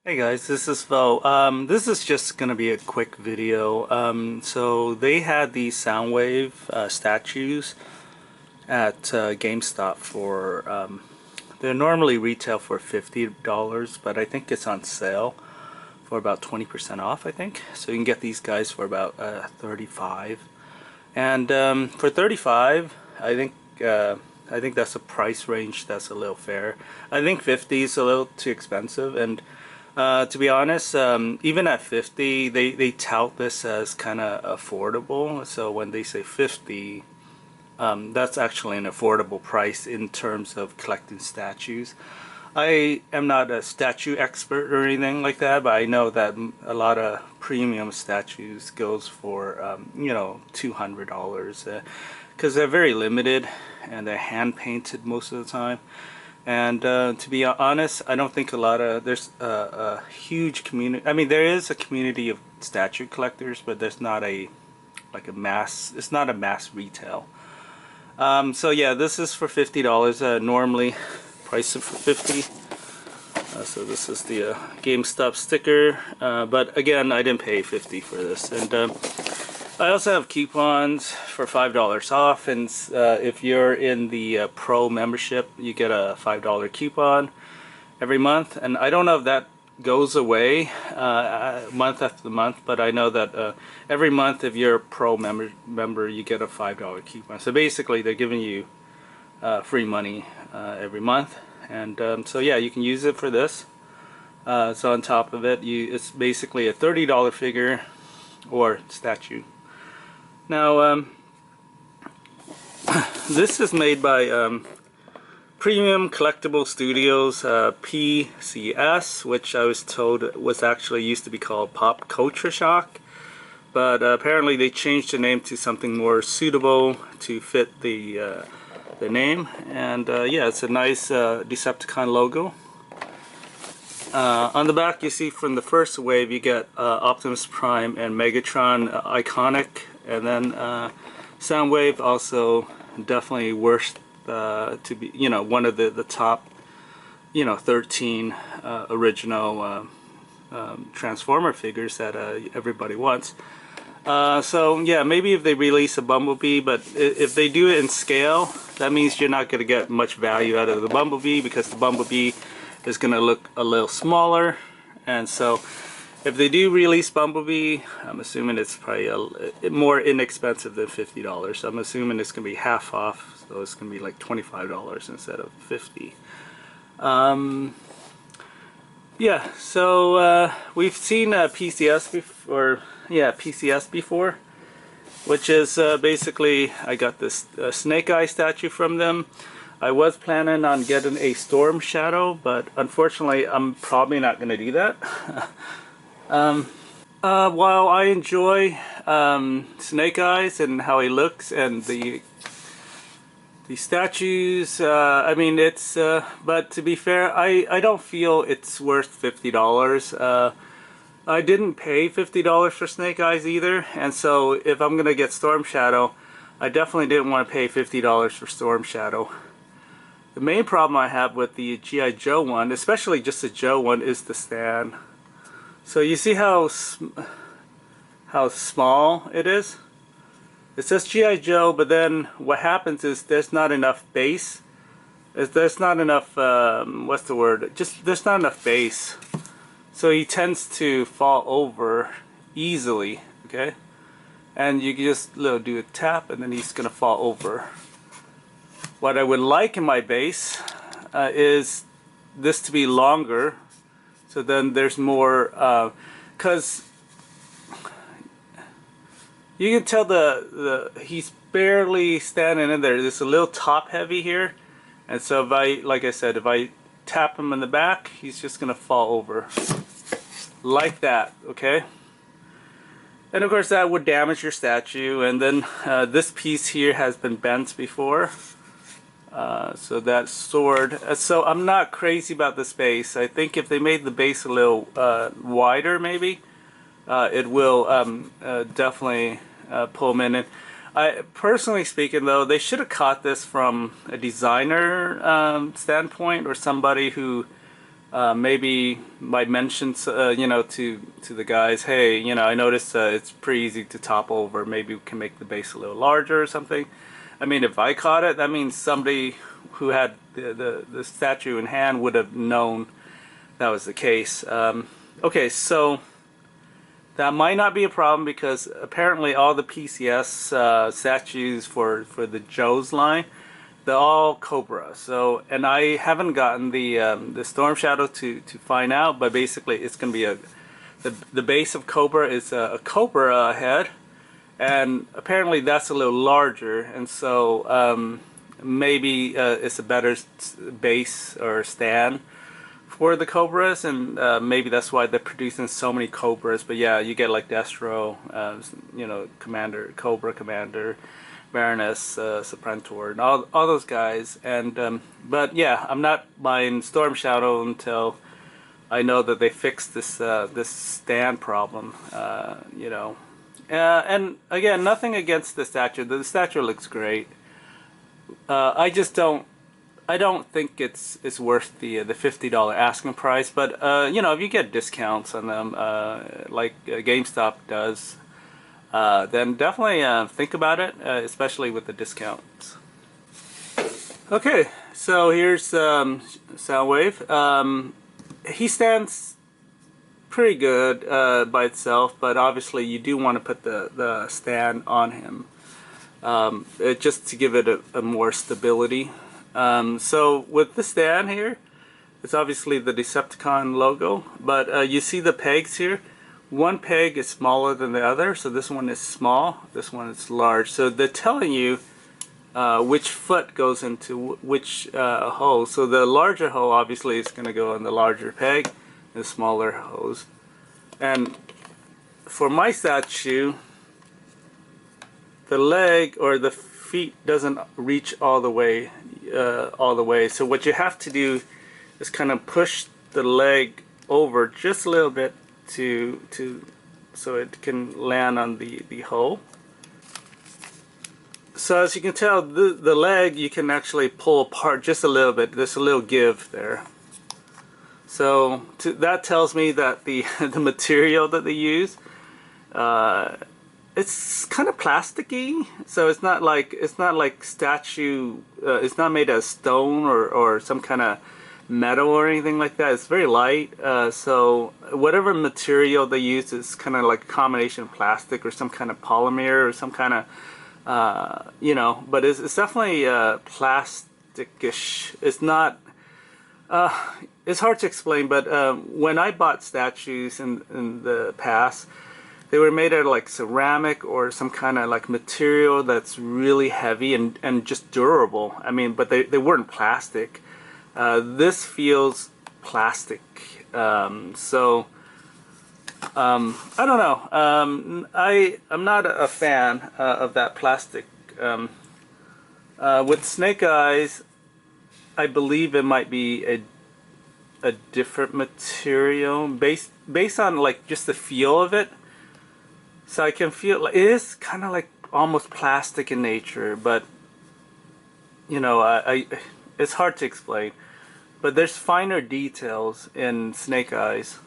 Hey guys, this is Vo. This is just gonna be a quick video. So they had these Soundwave statues at GameStop for they're normally retail for $50, but I think it's on sale for about 20% off, I think. So you can get these guys for about 35. And for 35, I think that's a price range that's a little fair. I think 50 is a little too expensive, and to be honest, even at 50, they tout this as kind of affordable. So when they say 50, that's actually an affordable price in terms of collecting statues. I am not a statue expert or anything like that, but I know that a lot of premium statues goes for $200 because they're very limited and they're hand painted most of the time. And to be honest, I don't think there's a huge community. I mean, there is a community of statue collectors, but there's not it's not a mass retail. So yeah, this is for $50. Normally price it for $50. So this is the GameStop sticker, but again, I didn't pay $50 for this. And I also have coupons for $5 off, and if you're in the Pro membership, you get a $5 coupon every month. And I don't know if that goes away month after month, but I know that every month, if you're a Pro member, you get a $5 coupon. So basically, they're giving you free money every month, and so yeah, you can use it for this. So on top of it, it's basically a $30 figure or statue. Now, this is made by Premium Collectible Studios PCS, which I was told was actually used to be called Pop Culture Shock, but apparently they changed the name to something more suitable to fit the name. And yeah, it's a nice Decepticon logo. On the back, you see from the first wave, you get Optimus Prime and Megatron iconic. And then Soundwave also definitely worth to be, one of the top, 13 original Transformer figures that everybody wants. So yeah, maybe if they release a Bumblebee, but if they do it in scale, that means you're not going to get much value out of the Bumblebee, because the Bumblebee is going to look a little smaller. And so if they do release Bumblebee, I'm assuming it's probably more inexpensive than $50. I'm assuming it's going to be half off, so it's going to be like $25 instead of $50. Yeah, so we've seen PCS before. Yeah, PCS before, which is basically, I got this Snake Eye statue from them. I was planning on getting a Storm Shadow, but unfortunately, I'm probably not going to do that. While I enjoy Snake Eyes and how he looks and the statues, I mean, it's but to be fair, I don't feel it's worth $50. I didn't pay $50 for Snake Eyes either, and so if I'm gonna get Storm Shadow, I definitely didn't want to pay $50 for Storm Shadow. The main problem I have with the G.I. Joe one, especially just the Joe one, is the stand. So you see how small it is? It says G.I. Joe, but then what happens is there's not enough base. There's not enough, what's the word? There's not enough base. So he tends to fall over easily, okay? And you can just do a tap and then he's gonna fall over. What I would like in my base is this to be longer, so then there's more, because you can tell he's barely standing in there. There's a little top heavy here, and so like I said, if I tap him in the back, he's just gonna fall over like that, okay? And of course that would damage your statue. And then this piece here has been bent before, so that sword. So I'm not crazy about this base. I think if they made the base a little wider, maybe it will definitely pull them in. And personally speaking, though, they should have caught this from a designer standpoint, or somebody who maybe might mention, you know, to the guys, hey, you know, I noticed it's pretty easy to topple over. Maybe we can make the base a little larger or something. I mean, if I caught it, that means somebody who had the statue in hand would have known that was the case. Okay, so that might not be a problem because apparently all the PCS statues for the Joe's line, they're all Cobra. So, and I haven't gotten the Storm Shadow to find out, but basically it's going to be the base of Cobra is a Cobra head, and apparently that's a little larger, and so maybe it's a better base or stand for the Cobras, and maybe that's why they're producing so many Cobras. But yeah, you get like Destro, you know, Commander, Cobra Commander, Baroness, Serpentor, and all those guys. And but yeah, I'm not buying Storm Shadow until I know that they fixed this stand problem. You know, and again, nothing against the statue. The statue looks great. I just don't. I don't think it's worth the $50 asking price, but you know, if you get discounts on them, like GameStop does, then definitely think about it, especially with the discounts. Okay, so here's Soundwave. He stands pretty good by itself, but obviously you do want to put the stand on him, just to give it a more stability. So with the stand here, it's obviously the Decepticon logo, but you see the pegs here. One peg is smaller than the other, so this one is small, this one is large. So they're telling you which foot goes into which hole. So the larger hole obviously is going to go in the larger peg, and the smaller holes. And for my statue, the leg or the feet doesn't reach all the way. So what you have to do is kind of push the leg over just a little bit so it can land on the hole. So as you can tell, the leg you can actually pull apart just a little bit. There's a little give there. So that tells me that the the material that they use, it's kind of plasticky, so it's not like statue. It's not made of stone or some kind of metal or anything like that. It's very light. So whatever material they use is kind of like a combination of plastic or some kind of polymer or some kind of you know. But it's definitely plasticish. It's not. It's hard to explain. But when I bought statues in the past, they were made out of like ceramic or some kind of like material that's really heavy and just durable. I mean, but they weren't plastic. This feels plastic. So I don't know. I'm not a fan of that plastic. With Snake Eyes, I believe it might be a different material based on like just the feel of it. So I can feel it is kind of like almost plastic in nature, but you know, it's hard to explain. But there's finer details in Snake Eyes.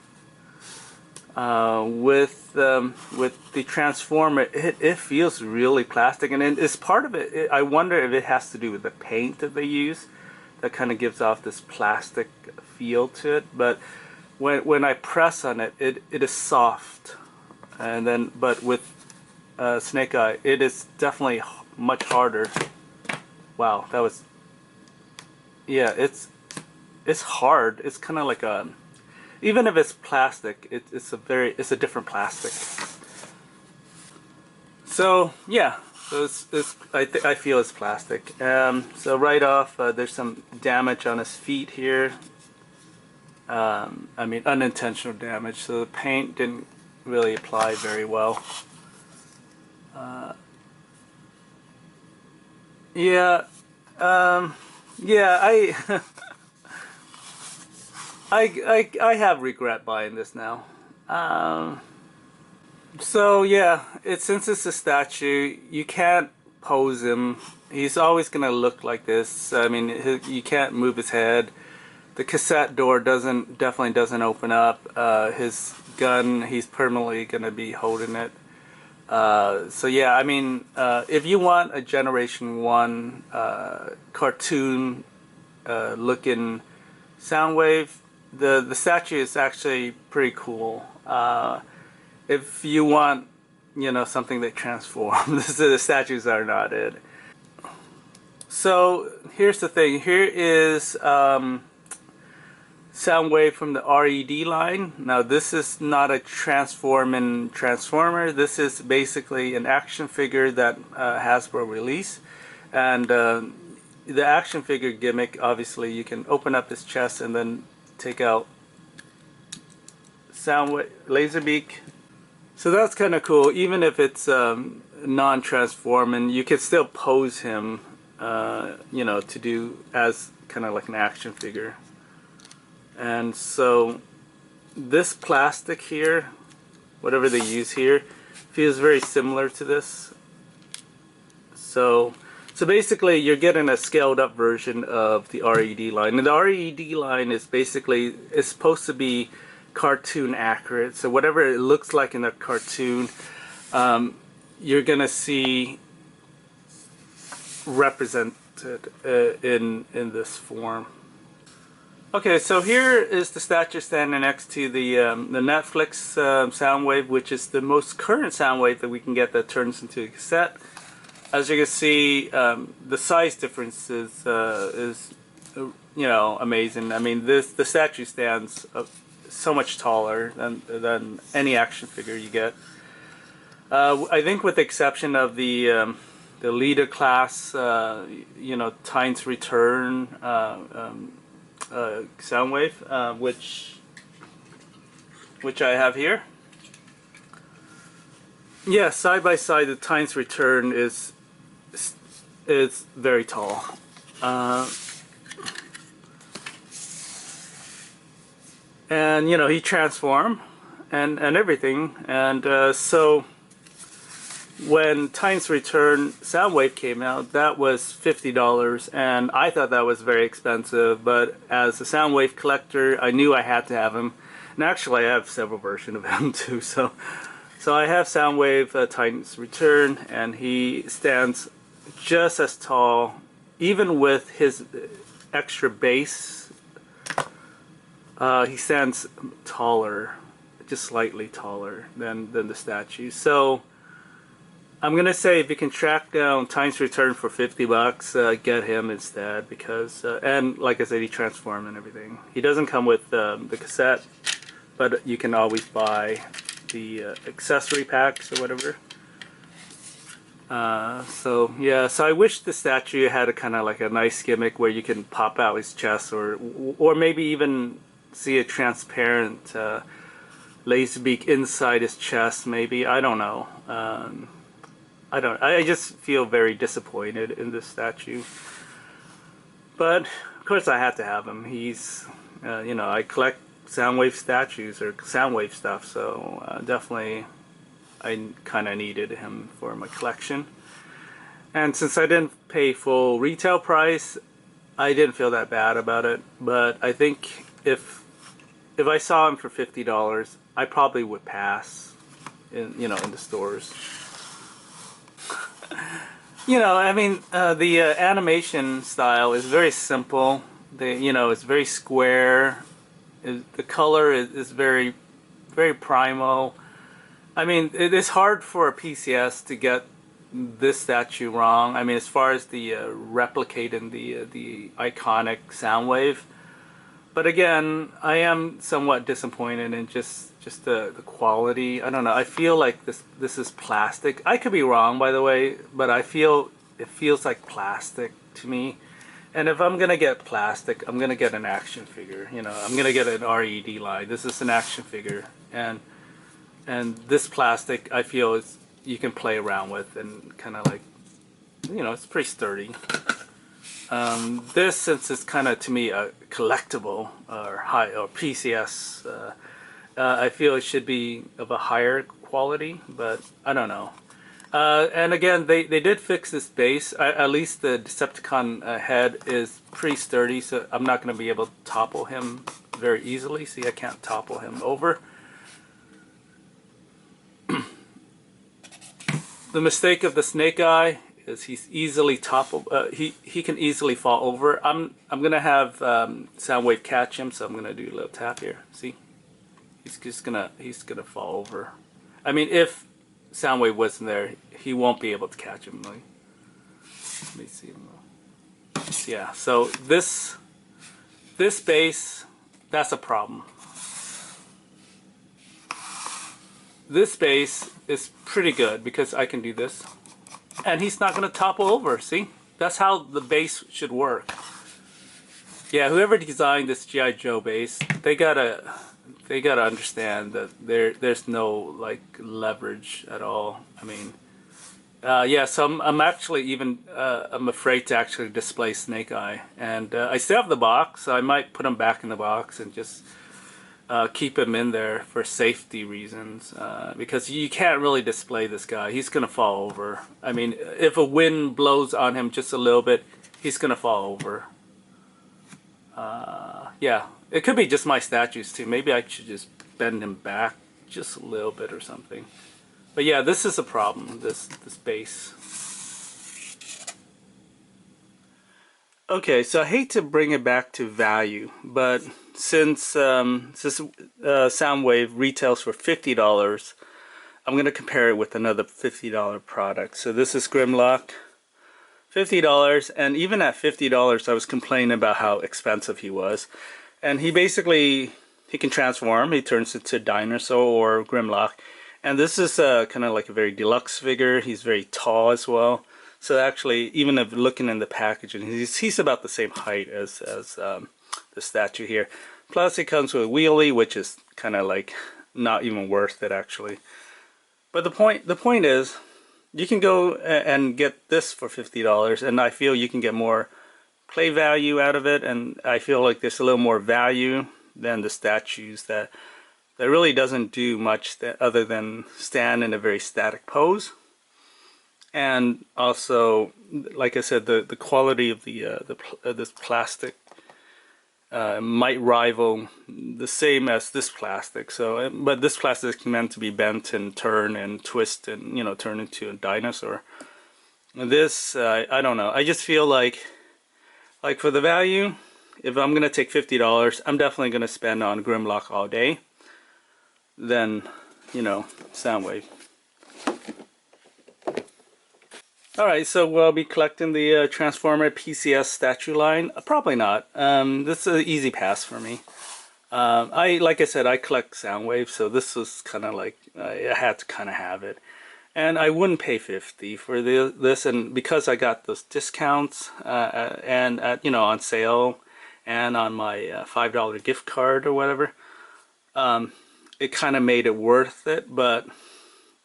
With the Transformer, it feels really plastic, and it's part of it. I wonder if it has to do with the paint that they use, that kind of gives off this plastic feel to it. But when I press on it, it is soft. And then, but with Snake Eye, it is definitely much harder. Wow, that was, yeah, it's hard. It's kind of like a, even if it's plastic, it's a different plastic. So yeah, so I feel it's plastic. So right off, there's some damage on his feet here. I mean, unintentional damage. So the paint didn't really apply very well. Yeah, yeah, I have regret buying this now. So yeah, since it's a statue, you can't pose him. He's always gonna look like this. I mean, you can't move his head. the cassette door definitely doesn't open up. His gun, he's permanently going to be holding it. So yeah, I mean, if you want a Generation 1 cartoon looking Soundwave, the statue is actually pretty cool. If you want, you know, something that transforms, the statues are not it. So here's the thing. Here is Soundwave from the RED line. Now this is not a transformer. This is basically an action figure that Hasbro released, and the action figure gimmick, obviously you can open up his chest and then take out Soundwave Laserbeak. So that's kind of cool. Even if it's non-transforming, you can still pose him, you know, to do as kind of like an action figure. And so this plastic here, whatever they use here, feels very similar to this. So basically you're getting a scaled up version of the RED line. And the RED line is basically, it's supposed to be cartoon accurate. So whatever it looks like in a cartoon, you're gonna see represented in this form. Okay, so here is the statue standing next to the Netflix Soundwave, which is the most current Soundwave that we can get that turns into a cassette. As you can see, the size difference is you know, amazing. I mean, the statue stands so much taller than any action figure you get. I think, with the exception of the leader class, you know, Time's Return Soundwave, which I have here. Yeah, side by side, the Time's Return is very tall. And you know, he transformed and everything, and so when Time's Return Soundwave came out, that was $50, and I thought that was very expensive, but as a Soundwave collector, I knew I had to have him. And actually I have several versions of him too, so I have Soundwave Time's Return, and he stands just as tall, even with his extra base. He stands taller, just slightly taller than the statue. So I'm gonna say, if you can track down Time's Return for $50, get him instead, because and like I said, he transformed and everything. He doesn't come with the cassette, but you can always buy the accessory packs or whatever. So yeah, so I wish the statue had a kind of like a nice gimmick where you can pop out his chest, or maybe even see a transparent Laserbeak inside his chest. Maybe, I don't know. I just feel very disappointed in this statue. But of course I had to have him. He's, you know, I collect Soundwave statues or Soundwave stuff, so definitely I kind of needed him for my collection. And since I didn't pay full retail price, I didn't feel that bad about it. But I think if I saw him for $50, I probably would pass in, you know, in the stores. You know, I mean, the animation style is very simple. You know, it's very square. The color is very, very primo. I mean, it is hard for a PCS to get this statue wrong. I mean, as far as the replicating the iconic Soundwave. But again, I am somewhat disappointed in just the quality. I don't know. I feel like this is plastic. I could be wrong, by the way, but I feel it feels like plastic to me. And if I'm gonna get plastic, I'm gonna get an action figure. You know, I'm gonna get an RED line. This is an action figure, and this plastic, I feel, is you can play around with and kind of like, you know, it's pretty sturdy. This, since it's kind of, to me, a collectible or PCS, I feel it should be of a higher quality, but I don't know. And again, they did fix this base. At least the Decepticon head is pretty sturdy, so I'm not going to be able to topple him very easily. See, I can't topple him over. The mistake of the Snake Eye is he's easily topple. He can easily fall over. I'm gonna have Soundwave catch him, so I'm gonna do a little tap here. See, he's gonna fall over. I mean, if Soundwave wasn't there, he won't be able to catch him. Like, let me see. Yeah. So this base, that's a problem. This base is pretty good because I can do this. And he's not going to topple over, see? That's how the base should work. Yeah, whoever designed this G.I. Joe base, they gotta understand that there's no, like, leverage at all. I mean, yeah, so I'm actually even, I'm afraid to actually display Snake Eye. And I still have the box, so I might put him back in the box and just keep him in there for safety reasons, because you can't really display this guy. He's gonna fall over. I mean, if a wind blows on him just a little bit, he's gonna fall over. Yeah, it could be just my statues too. Maybe I should just bend him back just a little bit or something. But yeah, this is a problem, this base. Okay, so I hate to bring it back to value, but since Soundwave retails for $50, I'm going to compare it with another $50 product. So this is Grimlock, $50, and even at $50 I was complaining about how expensive he was. And he can transform, he turns into a dinosaur or Grimlock. And this is kind of like a very deluxe figure. He's very tall as well. So actually, even if looking in the packaging, he's about the same height as the statue here. Plus, it comes with a wheelie, which is kind of like not even worth it actually. But the point is, you can go and get this for $50, and I feel you can get more play value out of it. And I feel like there's a little more value than the statues that really doesn't do much other than stand in a very static pose. And also, like I said, the quality of this plastic might rival the same as this plastic. So, but this plastic is meant to be bent and turn and twist and, you know, turn into a dinosaur. This, I don't know. I just feel like for the value, if I'm gonna take $50, I'm definitely gonna spend on Grimlock all day. Then, you know, Soundwave. Alright, so we'll be collecting the Transformer PCS Statue line. Probably not. This is an easy pass for me. Like I said, I collect Soundwave, so this was kind of like, I had to kind of have it. And I wouldn't pay $50 for this, and because I got those discounts, and at, you know, on sale, and on my $5 gift card or whatever, it kind of made it worth it, but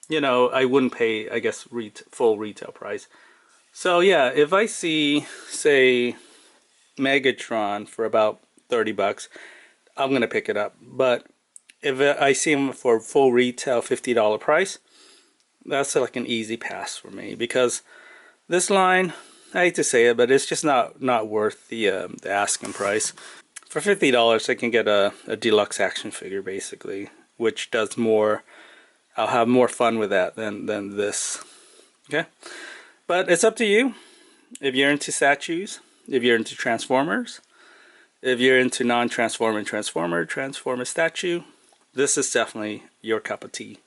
you know, I wouldn't pay, I guess, full retail price. So yeah, if I see, say, Megatron for about $30, I'm gonna pick it up. But if I see him for full retail $50 price, that's like an easy pass for me, because this line, I hate to say it, but it's just not worth the asking price. For $50, I can get a deluxe action figure basically, which does more. I'll have more fun with that than this. Okay, but it's up to you. If you're into statues, if you're into Transformers, if you're into non-transformer Transformer statue, this is definitely your cup of tea.